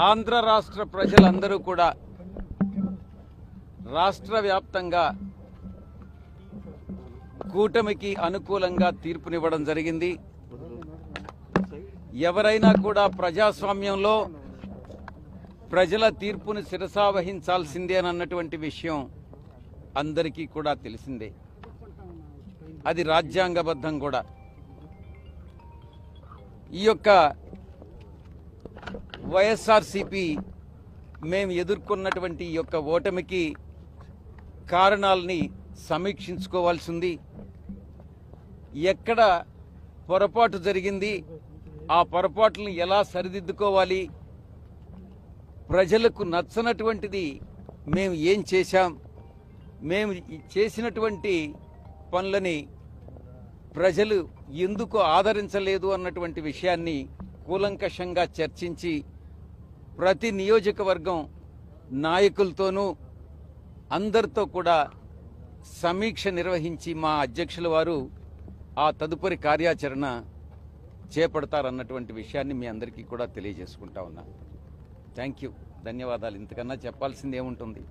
ఆంధ్ర రాష్ట్ర ప్రజలందరూ కూడా రాష్ట్ర వ్యాప్తంగా కూటమికి అనుకూలంగా తీర్పునివ్వడం జరిగింది. ఎవరైనా కూడా ప్రజాస్వామ్యంలో ప్రజల తీర్పును శిరసావహించాల్సిందే అన్నటువంటి విషయం అందరికీ కూడా తెలిసిందే. అది రాజ్యాంగబద్ధం కూడా. ఈ యొక్క వైఎస్ఆర్సీపీ మేము ఎదుర్కొన్నటువంటి ఈ యొక్క ఓటమికి కారణాలని సమీక్షించుకోవాల్సి ఉంది. ఎక్కడ పొరపాటు జరిగింది, ఆ పొరపాట్లను ఎలా సరిదిద్దుకోవాలి, ప్రజలకు నచ్చనటువంటిది మేము ఏం చేశాం, మేము చేసినటువంటి పనులని ప్రజలు ఎందుకు ఆదరించలేదు అన్నటువంటి విషయాన్ని కూలంకషంగా చర్చించి ప్రతి నియోజకవర్గం నాయకులతోనూ అందరితో కూడా సమీక్ష నిర్వహించి మా అధ్యక్షుల వారు ఆ తదుపరి కార్యాచరణ చేపడతారన్నటువంటి విషయాన్ని మీ అందరికీ కూడా తెలియజేసుకుంటా ఉన్నా. థ్యాంక్ యూ, ధన్యవాదాలు. ఇంతకన్నా చెప్పాల్సింది ఏముంటుంది?